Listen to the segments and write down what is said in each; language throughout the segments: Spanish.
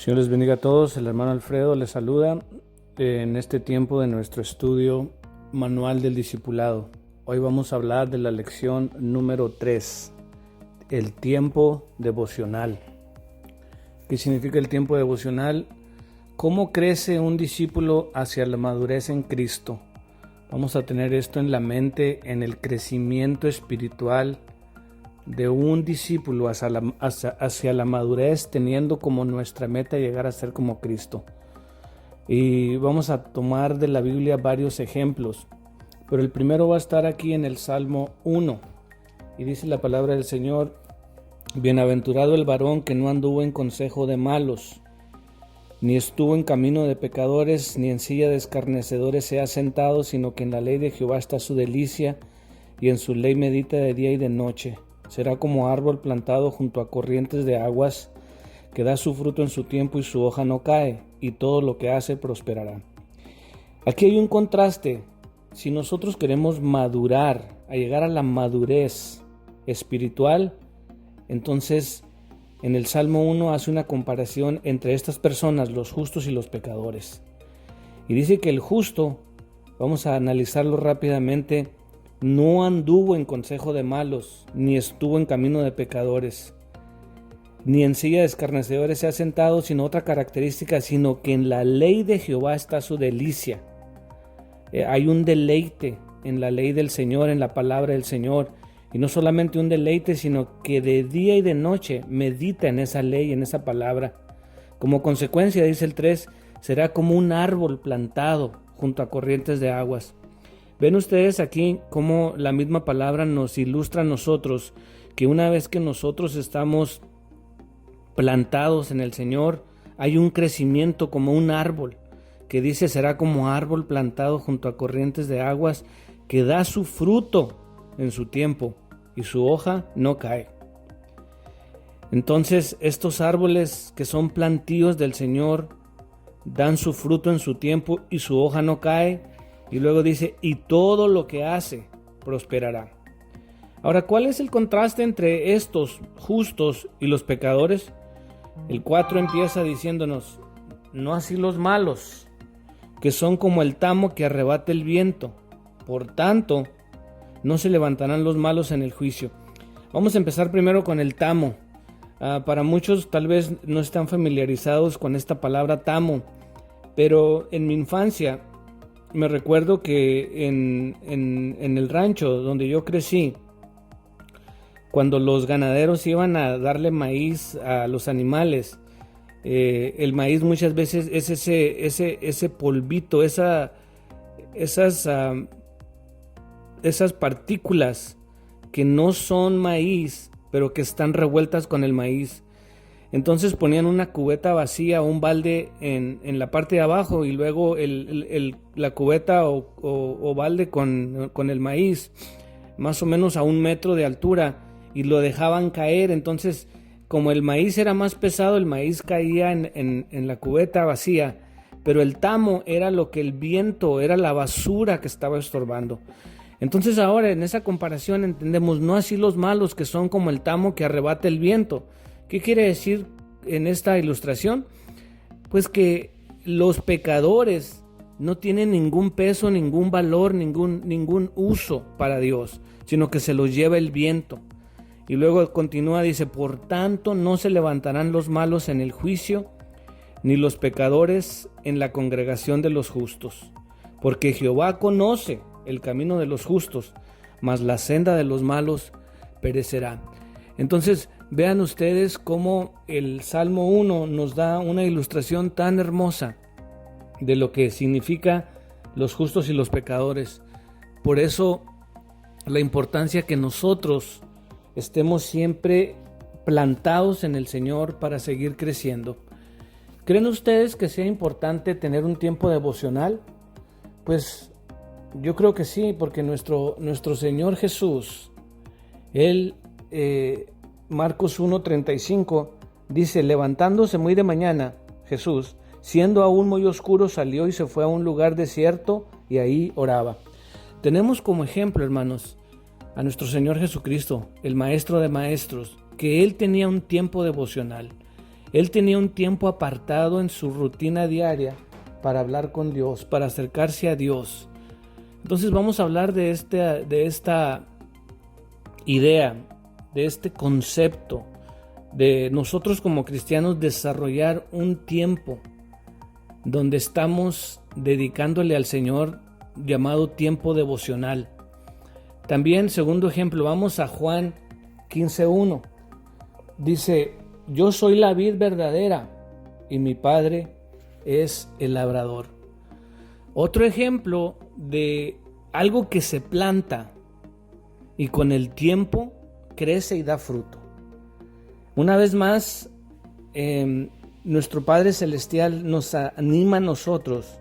Señor les bendiga a todos, el hermano Alfredo les saluda en este tiempo de nuestro estudio manual del discipulado. Hoy vamos a hablar de la lección número 3, el tiempo devocional. ¿Qué significa el tiempo devocional? ¿Cómo crece un discípulo hacia la madurez en Cristo? Vamos a tener esto en la mente, en el crecimiento espiritual de un discípulo hacia la madurez, teniendo como nuestra meta llegar a ser como Cristo. Y vamos a tomar de la Biblia varios ejemplos, pero el primero va a estar aquí en el Salmo 1, y dice la palabra del Señor: bienaventurado el varón que no anduvo en consejo de malos, ni estuvo en camino de pecadores, ni en silla de escarnecedores se ha sentado, sino que en la ley de Jehová está su delicia, y en su ley medita de día y de noche. Será como árbol plantado junto a corrientes de aguas, que da su fruto en su tiempo y su hoja no cae, y todo lo que hace prosperará. Aquí hay un contraste. Si nosotros queremos madurar, a llegar a la madurez espiritual, entonces en el Salmo 1 hace una comparación entre estas personas, los justos y los pecadores. Y dice que el justo, vamos a analizarlo rápidamente, no anduvo en consejo de malos, ni estuvo en camino de pecadores, ni en silla de escarnecedores se ha sentado, sino otra característica, sino que en la ley de Jehová está su delicia. Hay un deleite en la ley del Señor, en la palabra del Señor, y no solamente un deleite, sino que de día y de noche medita en esa ley, en esa palabra. Como consecuencia, dice el 3, será como un árbol plantado junto a corrientes de aguas. Ven ustedes aquí cómo la misma palabra nos ilustra a nosotros que una vez que nosotros estamos plantados en el Señor, hay un crecimiento como un árbol, que dice será como árbol plantado junto a corrientes de aguas, que da su fruto en su tiempo y su hoja no cae. Entonces estos árboles que son plantíos del Señor dan su fruto en su tiempo y su hoja no cae. Y luego dice, y todo lo que hace prosperará. Ahora, ¿cuál es el contraste entre estos justos y los pecadores? El 4 empieza diciéndonos, no así los malos, que son como el tamo que arrebata el viento. Por tanto, no se levantarán los malos en el juicio. Vamos a empezar primero con el tamo. Para muchos tal vez no están familiarizados con esta palabra tamo, pero en mi infancia me recuerdo que en el rancho donde yo crecí, cuando los ganaderos iban a darle maíz a los animales, el maíz muchas veces es ese polvito, esas partículas que no son maíz, pero que están revueltas con el maíz. Entonces ponían una cubeta vacía o un balde en la parte de abajo, y luego la cubeta o balde con el maíz más o menos a 1 metro de altura, y lo dejaban caer. Entonces, como el maíz era más pesado, el maíz caía en la cubeta vacía, pero el tamo era lo que el viento, era la basura que estaba estorbando. Entonces ahora en esa comparación entendemos, no así los malos, que son como el tamo que arrebata el viento. ¿Qué quiere decir en esta ilustración? Pues que los pecadores no tienen ningún peso, ningún valor, ningún uso para Dios, sino que se los lleva el viento. Y luego continúa, dice, por tanto no se levantarán los malos en el juicio, ni los pecadores en la congregación de los justos. Porque Jehová conoce el camino de los justos, mas la senda de los malos perecerá. Entonces, vean ustedes cómo el Salmo 1 nos da una ilustración tan hermosa de lo que significa los justos y los pecadores. Por eso, la importancia que nosotros estemos siempre plantados en el Señor para seguir creciendo. ¿Creen ustedes que sea importante tener un tiempo devocional? Pues yo creo que sí, porque nuestro Señor Jesús, Él, Marcos 1:35, dice, levantándose muy de mañana, Jesús, siendo aún muy oscuro, salió y se fue a un lugar desierto y ahí oraba. Tenemos como ejemplo, hermanos, a nuestro Señor Jesucristo, el Maestro de Maestros, que Él tenía un tiempo devocional. Él tenía un tiempo apartado en su rutina diaria para hablar con Dios, para acercarse a Dios. Entonces vamos a hablar de esta idea, de este concepto, de nosotros como cristianos desarrollar un tiempo donde estamos dedicándole al Señor llamado tiempo devocional. También, segundo ejemplo, vamos a Juan 15:1. Dice: yo soy la vid verdadera y mi Padre es el labrador. Otro ejemplo de algo que se planta y con el tiempo crece y da fruto. Una vez más, nuestro Padre Celestial nos anima a nosotros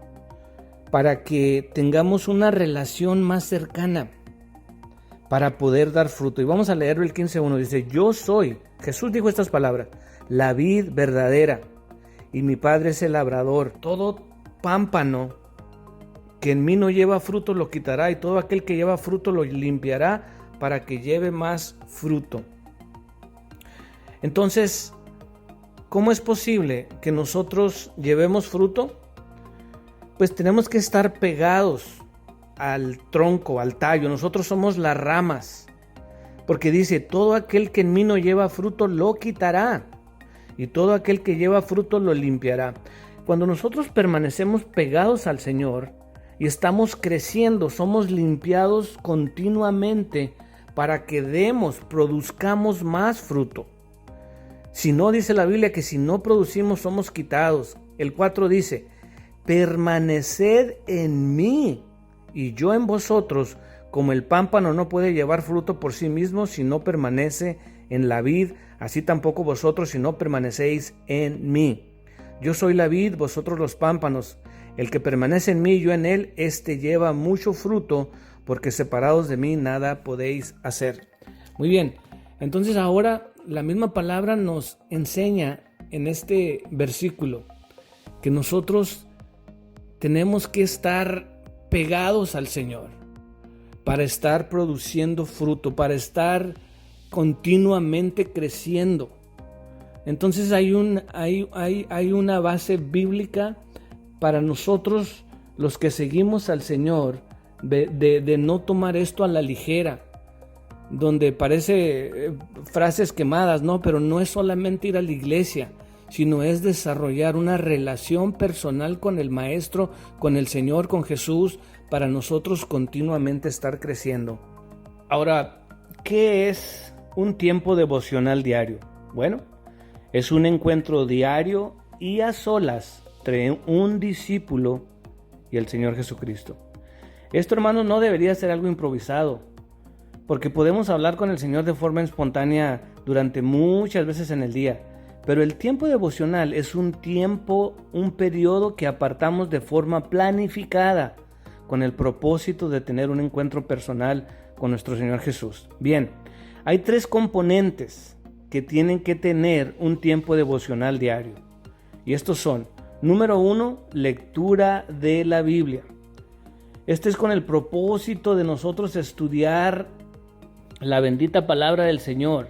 para que tengamos una relación más cercana para poder dar fruto. Y vamos a leer el 15:1. Dice: yo soy, Jesús dijo estas palabras, la vid verdadera y mi Padre es el labrador. Todo pámpano que en mí no lleva fruto lo quitará, y todo aquel que lleva fruto lo limpiará para que lleve más fruto. Entonces, ¿cómo es posible que nosotros llevemos fruto? Pues tenemos que estar pegados al tronco, al tallo. Nosotros somos las ramas, porque dice: todo aquel que en mí no lleva fruto lo quitará, y todo aquel que lleva fruto lo limpiará. Cuando nosotros permanecemos pegados al Señor y estamos creciendo, somos limpiados continuamente para que produzcamos más fruto. Si no, dice la Biblia que si no producimos somos quitados. El 4 dice: permaneced en mí y yo en vosotros, como el pámpano no puede llevar fruto por sí mismo si no permanece en la vid, así tampoco vosotros si no permanecéis en mí. Yo soy la vid, vosotros los pámpanos. El que permanece en mí y yo en él, éste lleva mucho fruto, porque separados de mí nada podéis hacer. Muy bien, entonces ahora la misma palabra nos enseña en este versículo que nosotros tenemos que estar pegados al Señor para estar produciendo fruto, para estar continuamente creciendo. Entonces hay una base bíblica para nosotros los que seguimos al Señor de no tomar esto a la ligera, donde parece frases quemadas, no, pero no es solamente ir a la iglesia, sino es desarrollar una relación personal con el Maestro, con el Señor, con Jesús, para nosotros continuamente estar creciendo. Ahora, ¿qué es un tiempo devocional diario? Bueno, es un encuentro diario y a solas entre un discípulo y el Señor Jesucristo. Esto, hermanos, no debería ser algo improvisado, porque podemos hablar con el Señor de forma espontánea durante muchas veces en el día, pero el tiempo devocional es un periodo que apartamos de forma planificada con el propósito de tener un encuentro personal con nuestro Señor Jesús. Bien, hay 3 componentes que tienen que tener un tiempo devocional diario, y estos son: número 1, lectura de la Biblia. Este es con el propósito de nosotros estudiar la bendita palabra del Señor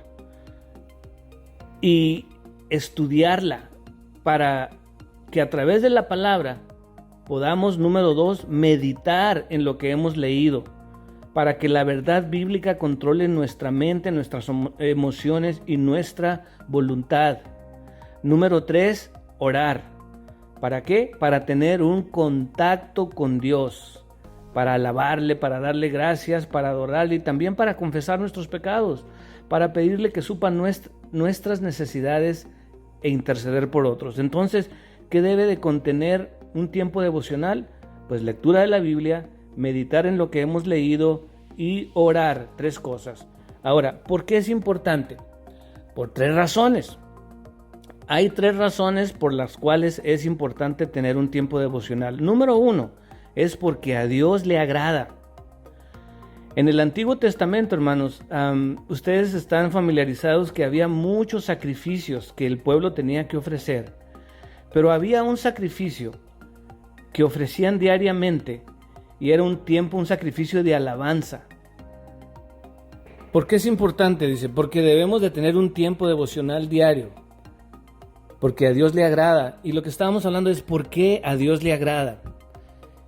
y estudiarla para que a través de la palabra podamos, número 2, meditar en lo que hemos leído, para que la verdad bíblica controle nuestra mente, nuestras emociones y nuestra voluntad. Número 3, orar. ¿Para qué? Para tener un contacto con Dios, para alabarle, para darle gracias, para adorarle y también para confesar nuestros pecados, para pedirle que supa nuestras necesidades e interceder por otros. Entonces, ¿qué debe de contener un tiempo devocional? Pues lectura de la Biblia, meditar en lo que hemos leído y orar. 3 cosas. Ahora, ¿por qué es importante? Por 3 razones. Hay 3 razones por las cuales es importante tener un tiempo devocional. Número 1, es porque a Dios le agrada. En el Antiguo Testamento, hermanos, ustedes están familiarizados que había muchos sacrificios que el pueblo tenía que ofrecer, pero había un sacrificio que ofrecían diariamente y era un sacrificio de alabanza. ¿Por qué es importante? Dice, porque debemos de tener un tiempo devocional diario. porque a Dios le agrada. Y lo que estábamos hablando es por qué a Dios le agrada.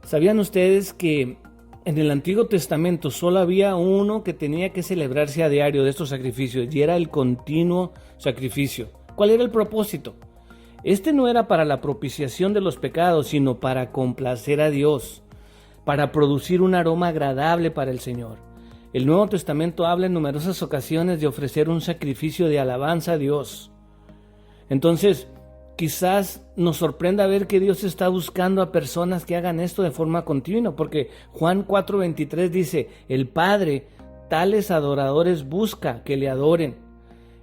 ¿Sabían ustedes que en el Antiguo Testamento solo había uno que tenía que celebrarse a diario de estos sacrificios, y era el continuo sacrificio? ¿Cuál era el propósito? Este no era para la propiciación de los pecados, sino para complacer a Dios, para producir un aroma agradable para el Señor. El Nuevo Testamento habla en numerosas ocasiones de ofrecer un sacrificio de alabanza a Dios. Entonces, quizás nos sorprenda ver que Dios está buscando a personas que hagan esto de forma continua, porque Juan 4:23 dice, el Padre tales adoradores busca que le adoren.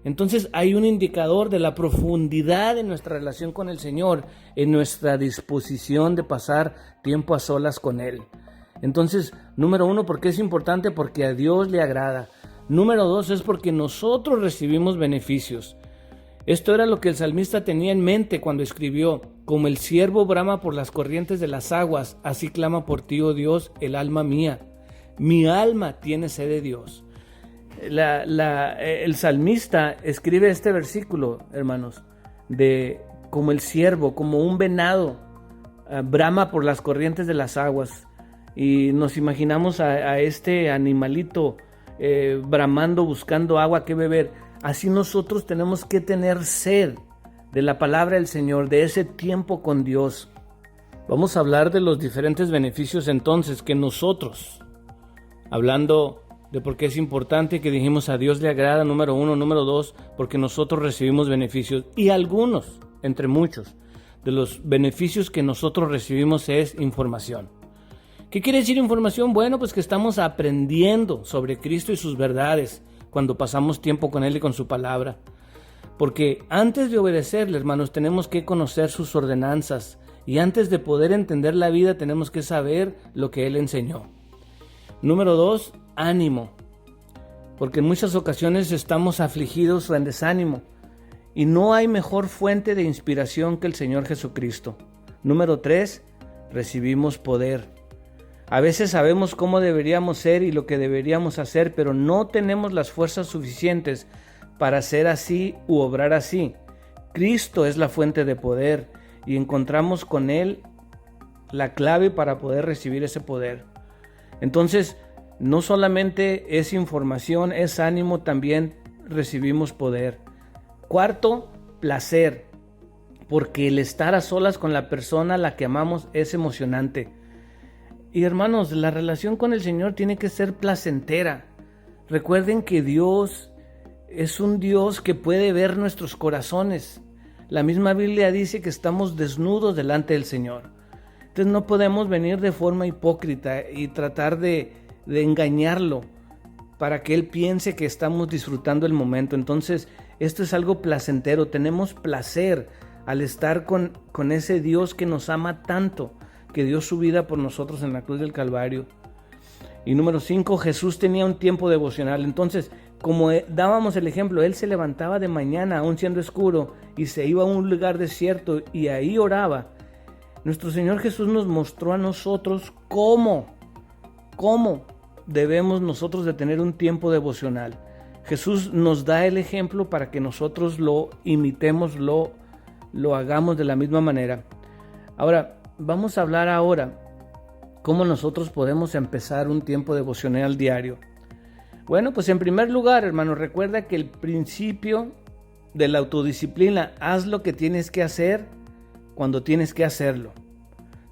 Entonces hay un indicador de la profundidad de nuestra relación con el Señor, en nuestra disposición de pasar tiempo a solas con Él. Entonces, número 1, ¿por qué es importante? Porque a Dios le agrada. Número 2, es porque nosotros recibimos beneficios. Esto era lo que el salmista tenía en mente cuando escribió, como el ciervo brama por las corrientes de las aguas, así clama por ti, oh Dios, el alma mía. Mi alma tiene sed de Dios. El salmista escribe este versículo, hermanos, de como el ciervo, como un venado, brama por las corrientes de las aguas. Y nos imaginamos a este animalito bramando, buscando agua que beber. Así nosotros tenemos que tener sed de la palabra del Señor, de ese tiempo con Dios. Vamos a hablar de los diferentes beneficios entonces que nosotros, hablando de por qué es importante, que dijimos a Dios le agrada, número 1, número 2, porque nosotros recibimos beneficios. Y algunos, entre muchos, de los beneficios que nosotros recibimos es información. ¿Qué quiere decir información? Bueno, pues que estamos aprendiendo sobre Cristo y sus verdades cuando pasamos tiempo con Él y con su palabra. Porque antes de obedecerle, hermanos, tenemos que conocer sus ordenanzas, y antes de poder entender la vida tenemos que saber lo que Él enseñó. Número 2, ánimo, porque en muchas ocasiones estamos afligidos o en desánimo, y no hay mejor fuente de inspiración que el Señor Jesucristo. Número 3, recibimos poder. A veces sabemos cómo deberíamos ser y lo que deberíamos hacer, pero no tenemos las fuerzas suficientes para ser así u obrar así. Cristo es la fuente de poder y encontramos con Él la clave para poder recibir ese poder. Entonces, no solamente es información, es ánimo, también recibimos poder. Cuarto, placer, porque el estar a solas con la persona a la que amamos es emocionante. Y hermanos, la relación con el Señor tiene que ser placentera. Recuerden que Dios es un Dios que puede ver nuestros corazones. La misma Biblia dice que estamos desnudos delante del Señor. Entonces no podemos venir de forma hipócrita y tratar de engañarlo para que Él piense que estamos disfrutando el momento. Entonces esto es algo placentero. Tenemos placer al estar con ese Dios que nos ama tanto, que dio su vida por nosotros en la cruz del Calvario. Y número 5, Jesús tenía un tiempo devocional. Entonces, como dábamos el ejemplo, Él se levantaba de mañana, aún siendo oscuro, y se iba a un lugar desierto y ahí oraba. Nuestro Señor Jesús nos mostró a nosotros cómo debemos nosotros de tener un tiempo devocional. Jesús nos da el ejemplo para que nosotros lo imitemos, lo hagamos de la misma manera. Ahora, vamos a hablar ahora cómo nosotros podemos empezar un tiempo devocional diario. Bueno, pues en primer lugar, hermano, recuerda que el principio de la autodisciplina, haz lo que tienes que hacer cuando tienes que hacerlo,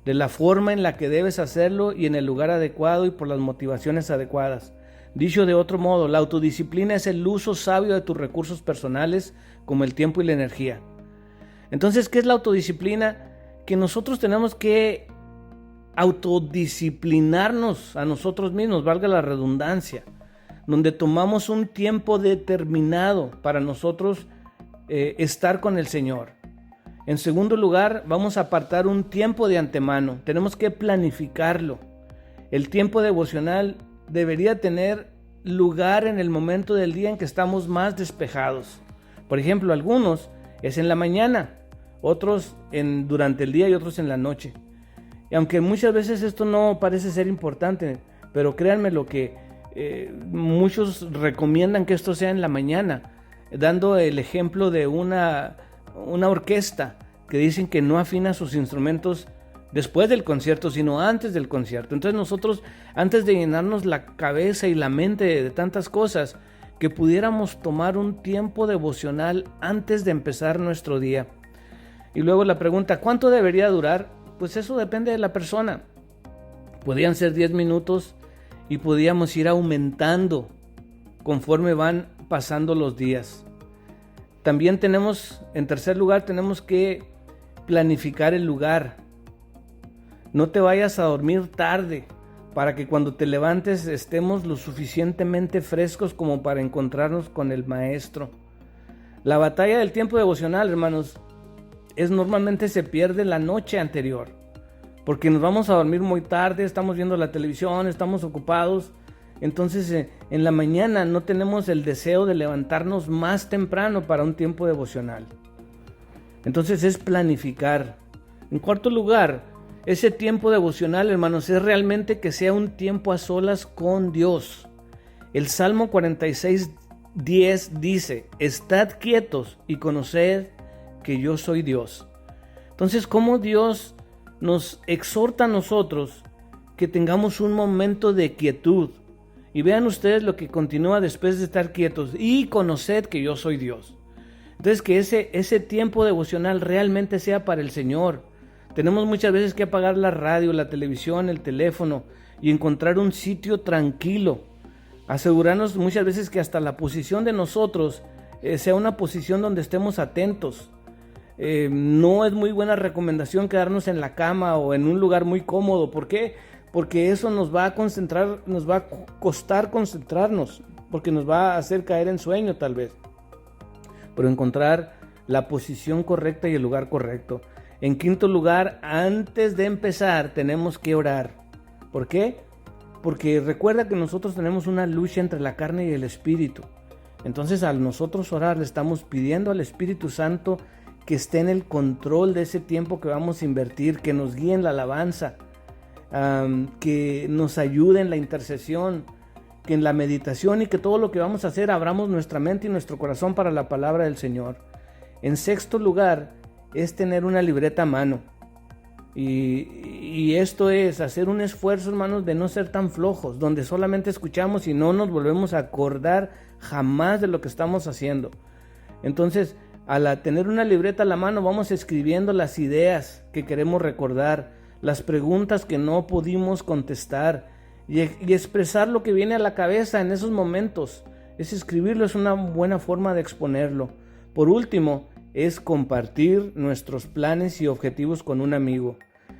de la forma en la que debes hacerlo y en el lugar adecuado y por las motivaciones adecuadas. Dicho de otro modo, la autodisciplina es el uso sabio de tus recursos personales como el tiempo y la energía. Entonces, ¿qué es la autodisciplina? Que nosotros tenemos que autodisciplinarnos a nosotros mismos, valga la redundancia, donde tomamos un tiempo determinado para nosotros estar con el Señor. En segundo lugar, vamos a apartar un tiempo de antemano, tenemos que planificarlo. El tiempo devocional debería tener lugar en el momento del día en que estamos más despejados. Por ejemplo, algunos es en la mañana, otros durante el día y otros en la noche. Y aunque muchas veces esto no parece ser importante, pero créanme lo que muchos recomiendan que esto sea en la mañana, dando el ejemplo de una una orquesta que dicen que no afina sus instrumentos después del concierto, sino antes del concierto. Entonces nosotros, antes de llenarnos la cabeza y la mente de tantas cosas, que pudiéramos tomar un tiempo devocional antes de empezar nuestro día. Y luego la pregunta, ¿cuánto debería durar? Pues eso depende de la persona. Podían ser 10 minutos y podíamos ir aumentando conforme van pasando los días. También en tercer lugar, tenemos que planificar el lugar. No te vayas a dormir tarde para que cuando te levantes estemos lo suficientemente frescos como para encontrarnos con el Maestro. La batalla del tiempo devocional, hermanos, normalmente se pierde la noche anterior, porque nos vamos a dormir muy tarde, estamos viendo la televisión, estamos ocupados. Entonces en la mañana no tenemos el deseo de levantarnos más temprano para un tiempo devocional. Entonces es planificar. En cuarto lugar, ese tiempo devocional, hermanos, es realmente que sea un tiempo a solas con Dios. El Salmo 46:10 dice, estad quietos y conoced que yo soy Dios. Entonces, ¿cómo Dios nos exhorta a nosotros que tengamos un momento de quietud? Y vean ustedes lo que continúa después de estar quietos. Y conoced que yo soy Dios. Entonces, que ese tiempo devocional realmente sea para el Señor. Tenemos muchas veces que apagar la radio, la televisión, el teléfono y encontrar un sitio tranquilo. Asegurarnos muchas veces que hasta la posición de nosotros sea una posición donde estemos atentos. No es muy buena recomendación quedarnos en la cama o en un lugar muy cómodo. ¿Por qué? Porque eso nos va a costar concentrarnos, porque nos va a hacer caer en sueño tal vez. Pero encontrar la posición correcta y el lugar correcto. En quinto lugar, antes de empezar tenemos que orar. ¿Por qué? Porque recuerda que nosotros tenemos una lucha entre la carne y el espíritu. Entonces al nosotros orar le estamos pidiendo al Espíritu Santo que esté en el control de ese tiempo que vamos a invertir, que nos guíe en la alabanza, que nos ayude en la intercesión, que en la meditación y que todo lo que vamos a hacer abramos nuestra mente y nuestro corazón para la palabra del Señor. En sexto lugar es tener una libreta a mano. Y esto es hacer un esfuerzo, hermanos, de no ser tan flojos, donde solamente escuchamos y no nos volvemos a acordar jamás de lo que estamos haciendo. Entonces, al tener una libreta a la mano, vamos escribiendo las ideas que queremos recordar, las preguntas que no pudimos contestar y expresar lo que viene a la cabeza en esos momentos. Es escribirlo, es una buena forma de exponerlo. Por último, es compartir nuestros planes y objetivos con un amigo.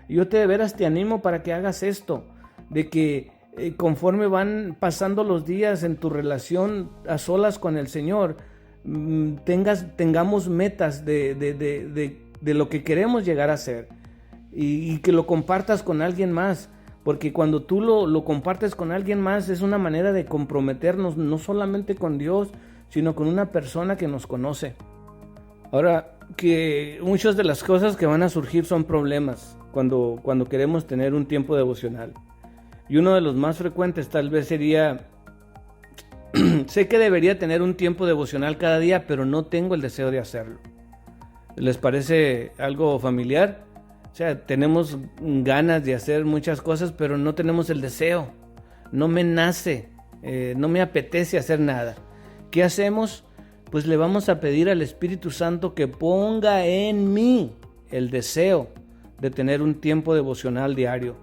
Yo de veras te animo para que hagas esto, de que conforme van pasando los días en tu relación a solas con el Señor, tengamos metas de lo que queremos llegar a ser y que lo compartas con alguien más, porque cuando tú lo compartes con alguien más es una manera de comprometernos no solamente con Dios, sino con una persona que nos conoce. Ahora, que muchas de las cosas que van a surgir son problemas cuando queremos tener un tiempo devocional. Y uno de los más frecuentes tal vez sería, sé que debería tener un tiempo devocional cada día, pero no tengo el deseo de hacerlo. ¿Les parece algo familiar? O sea, tenemos ganas de hacer muchas cosas, pero no tenemos el deseo. No me nace, no me apetece hacer nada. ¿Qué hacemos? Pues le vamos a pedir al Espíritu Santo que ponga en mí el deseo de tener un tiempo devocional diario.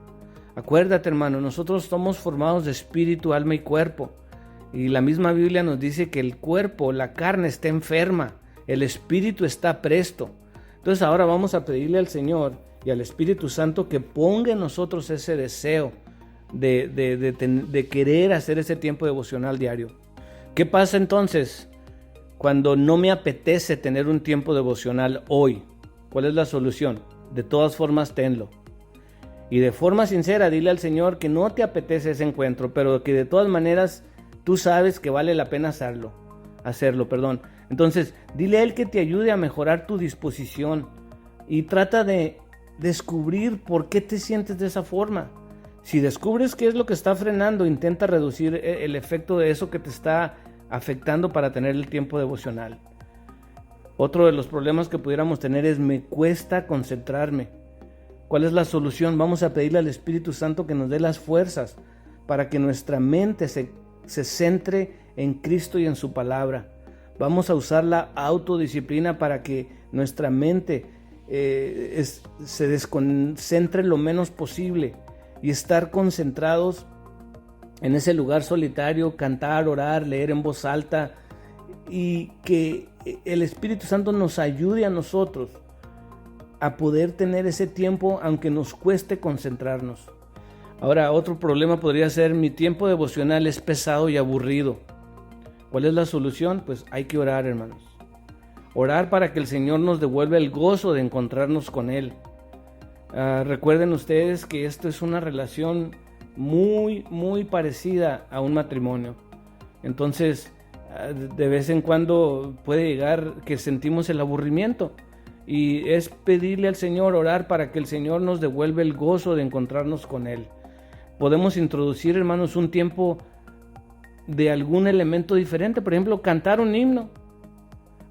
Acuérdate, hermano, nosotros somos formados de espíritu, alma y cuerpo. Y la misma Biblia nos dice que el cuerpo, la carne está enferma, el espíritu está presto. Entonces ahora vamos a pedirle al Señor y al Espíritu Santo que ponga en nosotros ese deseo de querer hacer ese tiempo devocional diario. ¿Qué pasa entonces cuando no me apetece tener un tiempo devocional hoy? ¿Cuál es la solución? De todas formas, tenlo. Y de forma sincera, dile al Señor que no te apetece ese encuentro, pero que de todas maneras tú sabes que vale la pena hacerlo. Entonces, dile a Él que te ayude a mejorar tu disposición y trata de descubrir por qué te sientes de esa forma. Si descubres qué es lo que está frenando, intenta reducir el efecto de eso que te está afectando para tener el tiempo devocional. Otro de los problemas que pudiéramos tener es me cuesta concentrarme. ¿Cuál es la solución? Vamos a pedirle al Espíritu Santo que nos dé las fuerzas para que nuestra mente se centre en Cristo y en su palabra. Vamos a usar la autodisciplina para que nuestra mente se desconcentre lo menos posible y estar concentrados en ese lugar solitario, cantar, orar, leer en voz alta, y que el Espíritu Santo nos ayude a nosotros a poder tener ese tiempo aunque nos cueste concentrarnos. Ahora, otro problema podría ser mi tiempo devocional es pesado y aburrido. ¿Cuál es la solución? Pues hay que orar, hermanos. Orar para que el Señor nos devuelva el gozo de encontrarnos con Él. Recuerden ustedes que esto es una relación muy, muy parecida a un matrimonio. Entonces, de vez en cuando puede llegar que sentimos el aburrimiento. Y es pedirle al Señor, orar para que el Señor nos devuelva el gozo de encontrarnos con Él. Podemos introducir, hermanos, un tiempo de algún elemento diferente. Por ejemplo, cantar un himno.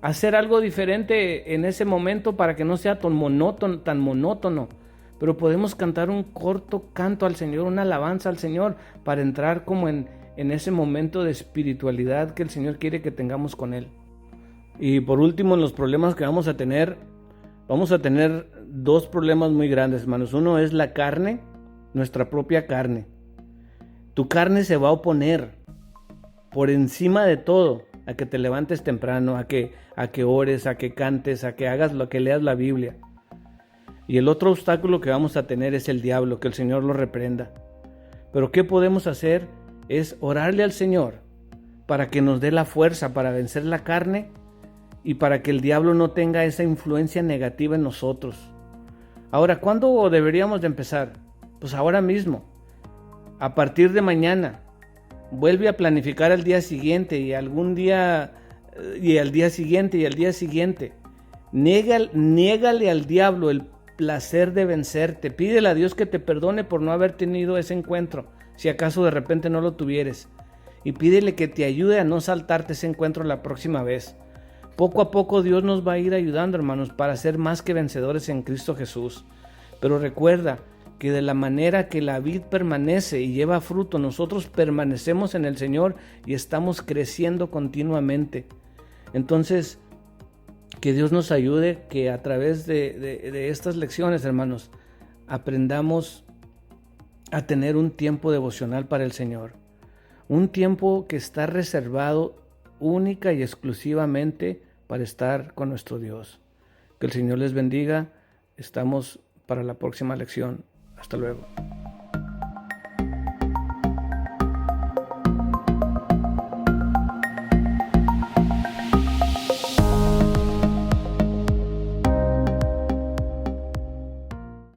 Hacer algo diferente en ese momento para que no sea tan monótono. Pero podemos cantar un corto canto al Señor, una alabanza al Señor, para entrar como en ese momento de espiritualidad que el Señor quiere que tengamos con Él. Y por último, en los problemas que vamos a tener dos problemas muy grandes, hermanos. Uno es la carne, nuestra propia carne. Tu carne se va a oponer por encima de todo a que te levantes temprano, a que ores, a que cantes, a que hagas lo que leas la Biblia. Y el otro obstáculo que vamos a tener es el diablo, que el Señor lo reprenda. Pero ¿qué podemos hacer? Es orarle al Señor para que nos dé la fuerza para vencer la carne y para que el diablo no tenga esa influencia negativa en nosotros. Ahora, ¿cuándo deberíamos de empezar? Pues ahora mismo, a partir de mañana. Vuelve a planificar al día siguiente y algún día y al día siguiente y al día siguiente. Niégale al diablo el placer de vencerte. Pídele a Dios que te perdone por no haber tenido ese encuentro, si acaso de repente no lo tuvieres. Y pídele que te ayude a no saltarte ese encuentro la próxima vez. Poco a poco Dios nos va a ir ayudando, hermanos, para ser más que vencedores en Cristo Jesús. Pero recuerda que de la manera que la vid permanece y lleva fruto, nosotros permanecemos en el Señor y estamos creciendo continuamente. Entonces, que Dios nos ayude, que a través de estas lecciones, hermanos, aprendamos a tener un tiempo devocional para el Señor. Un tiempo que está reservado única y exclusivamente para estar con nuestro Dios. Que el Señor les bendiga. Estamos para la próxima lección. Hasta luego.